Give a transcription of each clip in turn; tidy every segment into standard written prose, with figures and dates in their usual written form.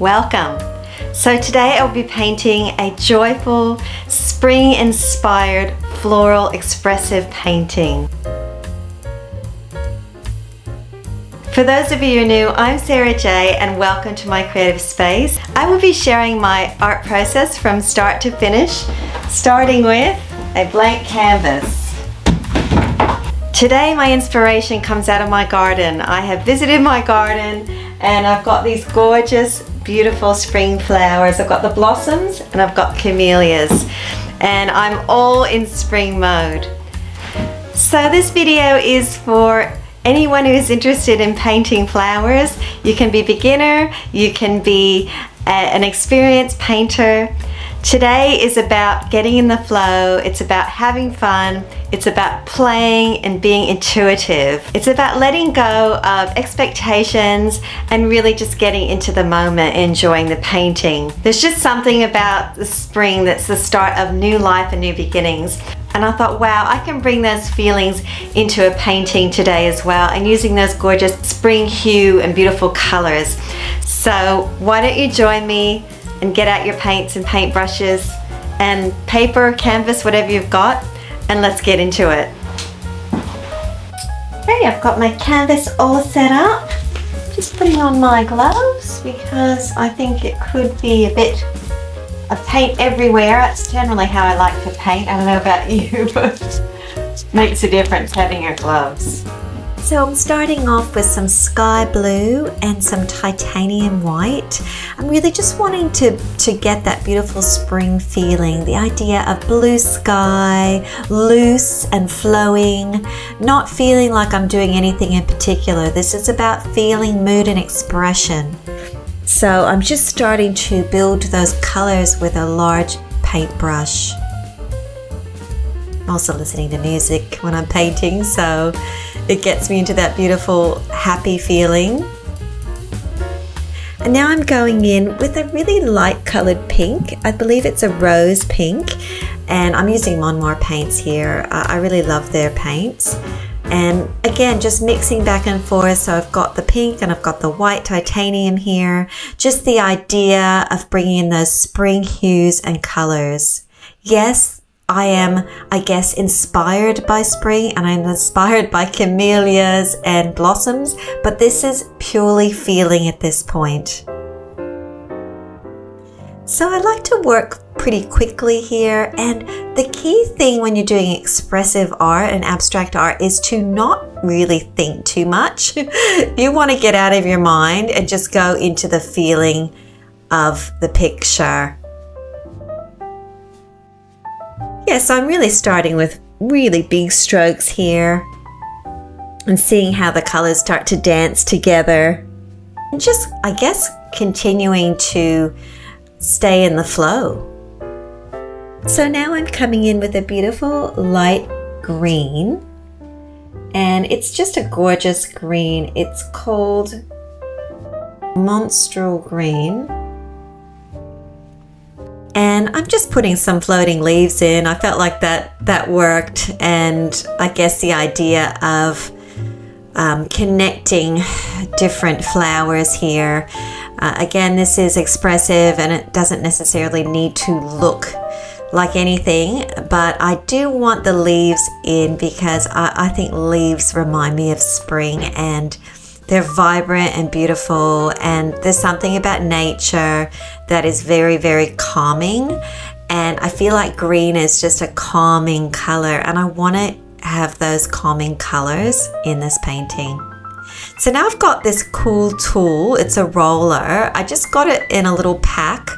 welcome. So today I'll be painting a joyful, spring-inspired floral expressive painting. For those of you who are new, I'm Sarah J and welcome to my creative space. I will be sharing my art process from start to finish, starting with a blank canvas. Today my inspiration comes out of my garden. I have visited my garden and I've got these gorgeous, beautiful spring flowers. I've got the blossoms and I've got camellias and I'm all in spring mode. So this video is for anyone who is interested in painting flowers. You can be beginner, you can be an experienced painter. Today is about getting in the flow, it's about having fun, it's about playing and being intuitive. It's about letting go of expectations and really just getting into the moment, enjoying the painting. There's just something about the spring that's the start of new life and new beginnings. And I thought, wow, I can bring those feelings into a painting today as well, and using those gorgeous spring hue and beautiful colors. So why don't you join me and get out your paints and paintbrushes and paper, canvas, whatever you've got, and let's get into it. Okay, I've got my canvas all set up. Just putting on my gloves because I think it could be a bit of paint everywhere. That's generally how I like to paint. I don't know about you, but it makes a difference having your gloves. So I'm starting off with some sky blue and some titanium white. I'm really just wanting to get that beautiful spring feeling, the idea of blue sky, loose and flowing, not feeling like I'm doing anything in particular. This is about feeling, mood and expression. So I'm just starting to build those colors with a large paintbrush. I'm also listening to music when I'm painting, so it gets me into that beautiful, happy feeling. And now I'm going in with a really light colored pink. I believe it's a rose pink, and I'm using Montmartre paints here. I really love their paints. And again, just mixing back and forth. So I've got the pink and I've got the white titanium here. Just the idea of bringing in those spring hues and colors. Yes, I am, I guess, inspired by spring, and I'm inspired by camellias and blossoms, but this is purely feeling at this point. So I like to work pretty quickly here, and the key thing when you're doing expressive art and abstract art is to not really think too much. You want to get out of your mind and just go into the feeling of the picture. Yes, I'm really starting with really big strokes here and seeing how the colors start to dance together, and just, I guess, continuing to stay in the flow. So now I'm coming in with a beautiful light green, and it's just a gorgeous green. It's called Monstral Green. And I'm just putting some floating leaves in. I felt like that worked, and I guess the idea of connecting different flowers here. Again, this is expressive and it doesn't necessarily need to look like anything, but I do want the leaves in because I think leaves remind me of spring, and they're vibrant and beautiful, and there's something about nature that is very, very calming, and I feel like green is just a calming color, and I want to have those calming colors in this painting. So now I've got this cool tool. It's a roller. I just got it in a little pack,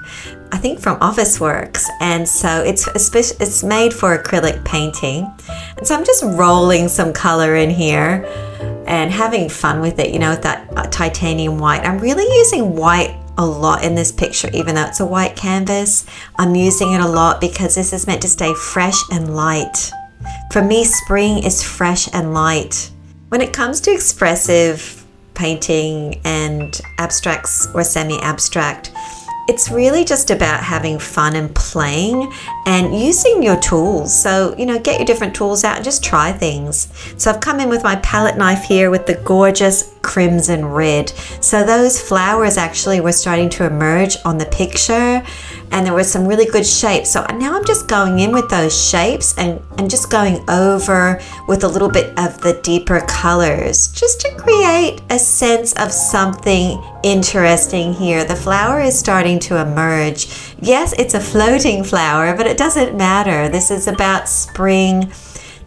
I think from Officeworks, and so it's made for acrylic painting, and so I'm just rolling some color in here and having fun with it, you know, with that titanium white. I'm really using white a lot in this picture, even though it's a white canvas. I'm using it a lot because this is meant to stay fresh and light. For me, spring is fresh and light. When it comes to expressive painting and abstracts or semi-abstract, it's really just about having fun and playing and using your tools. So, you know, get your different tools out and just try things. So I've come in with my palette knife here with the gorgeous crimson red. So those flowers actually were starting to emerge on the picture, and there were some really good shapes. So now I'm just going in with those shapes and just going over with a little bit of the deeper colors, just to create a sense of something interesting here. The flower is starting to emerge. Yes, it's a floating flower, but it doesn't matter. This is about spring.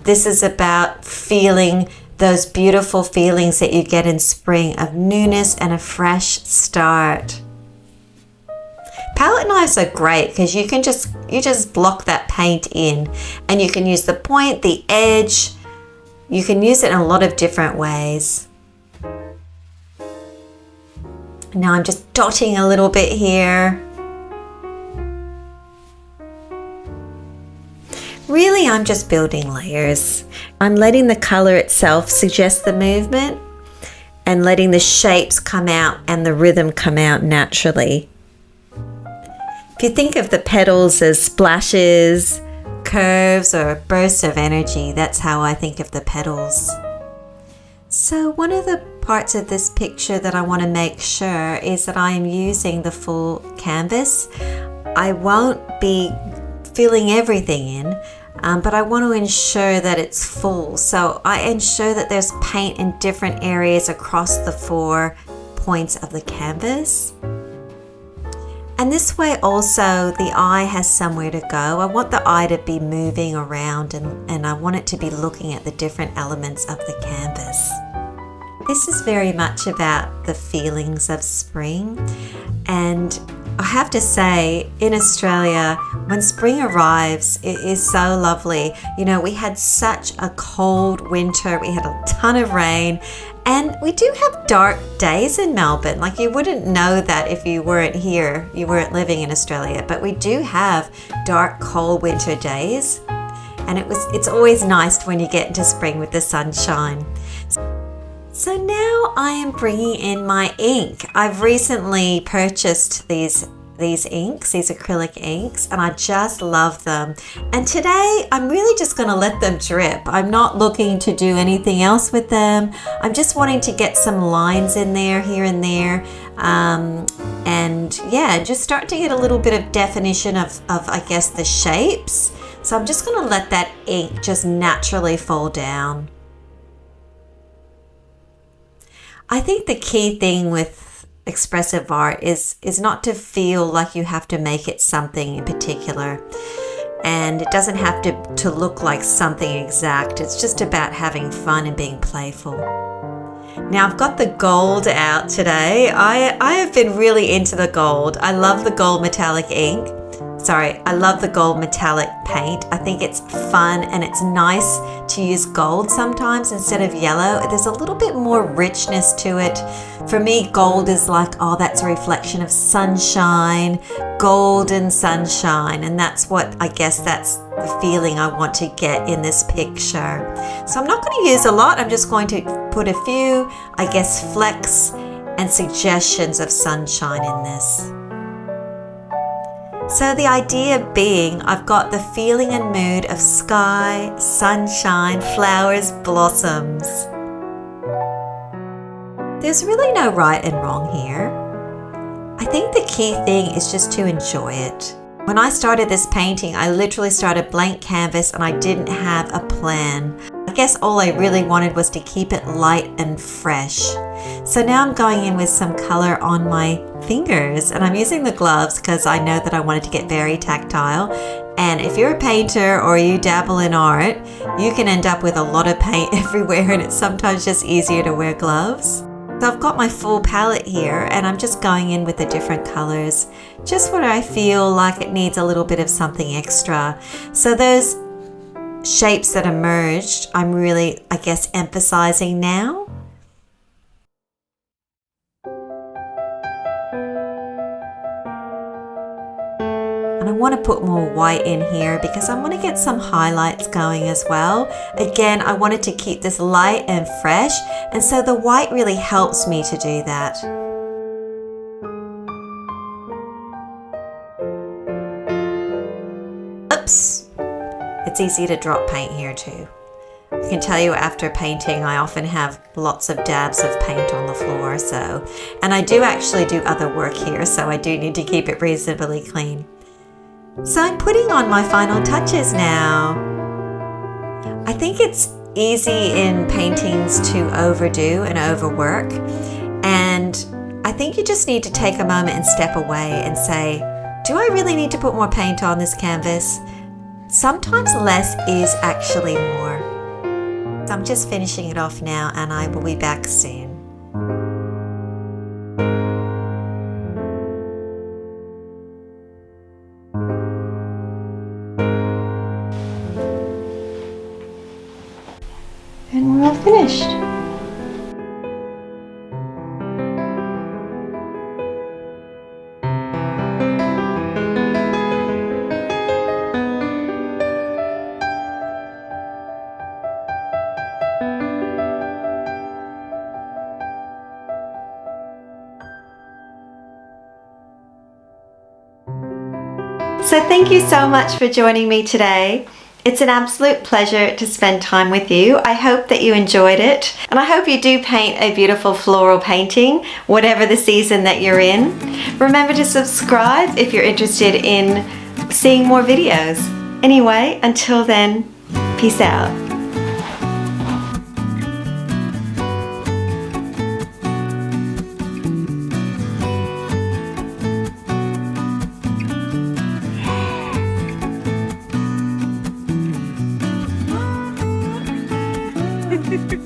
This is about feeling those beautiful feelings that you get in spring of newness and a fresh start. Palette knives are great because you just block that paint in, and you can use the point, the edge. You can use it in a lot of different ways. Now I'm just dotting a little bit here. Really, I'm just building layers. I'm letting the color itself suggest the movement and letting the shapes come out and the rhythm come out naturally. If you think of the petals as splashes, curves, or bursts of energy, that's how I think of the petals. So one of the parts of this picture that I want to make sure is that I am using the full canvas. I won't be filling everything in, but I want to ensure that it's full. So I ensure that there's paint in different areas across the 4 points of the canvas. And this way also the eye has somewhere to go. I want the eye to be moving around, and I want it to be looking at the different elements of the canvas. This is very much about the feelings of spring, and I have to say, in Australia, when spring arrives, it is so lovely. You know, we had such a cold winter, we had a ton of rain, and we do have dark days in Melbourne. Like, you wouldn't know that if you weren't here, you weren't living in Australia, but we do have dark, cold winter days. And it's always nice when you get into spring with the sunshine. So now I am bringing in my ink. I've recently purchased these inks, these acrylic inks, and I just love them. And today I'm really just going to let them drip. I'm not looking to do anything else with them. I'm just wanting to get some lines in there, here and there. And yeah, just start to get a little bit of definition of I guess the shapes. So I'm just going to let that ink just naturally fall down. I think the key thing with expressive art is not to feel like you have to make it something in particular, and it doesn't have to look like something exact. It's just about having fun and being playful. Now I've got the gold out today. I have been really into the gold. I love the gold metallic ink. I love the gold metallic paint. I think it's fun, and it's nice to use gold sometimes instead of yellow. There's a little bit more richness to it. For me, gold is like, oh, that's a reflection of sunshine, golden sunshine, and that's the feeling I want to get in this picture. So I'm not going to use a lot. I'm just going to put a few, I guess, flecks and suggestions of sunshine in this. So the idea being, I've got the feeling and mood of sky, sunshine, flowers, blossoms. There's really no right and wrong here. I think the key thing is just to enjoy it. When I started this painting, I literally started blank canvas and I didn't have a plan. I guess all I really wanted was to keep it light and fresh. So now I'm going in with some color on my fingers, and I'm using the gloves because I know that I wanted to get very tactile. And if you're a painter or you dabble in art, you can end up with a lot of paint everywhere, and it's sometimes just easier to wear gloves. So I've got my full palette here, and I'm just going in with the different colors, just where I feel like it needs a little bit of something extra. So those shapes that emerged, I'm really, I guess, emphasizing now. And I want to put more white in here because I want to get some highlights going as well. Again, I wanted to keep this light and fresh, and so the white really helps me to do that. it's easy to drop paint here too. I can tell you after painting, I often have lots of dabs of paint on the floor, and I do actually do other work here, so I do need to keep it reasonably clean. So I'm putting on my final touches now. I think it's easy in paintings to overdo and overwork, and I think you just need to take a moment and step away and say, do I really need to put more paint on this canvas? Sometimes less is actually more. So I'm just finishing it off now, and I will be back soon. And we're all finished. So thank you so much for joining me today. It's an absolute pleasure to spend time with you. I hope that you enjoyed it, and I hope you do paint a beautiful floral painting, whatever the season that you're in. Remember to subscribe if you're interested in seeing more videos. Anyway, until then, peace out. Ha ha ha.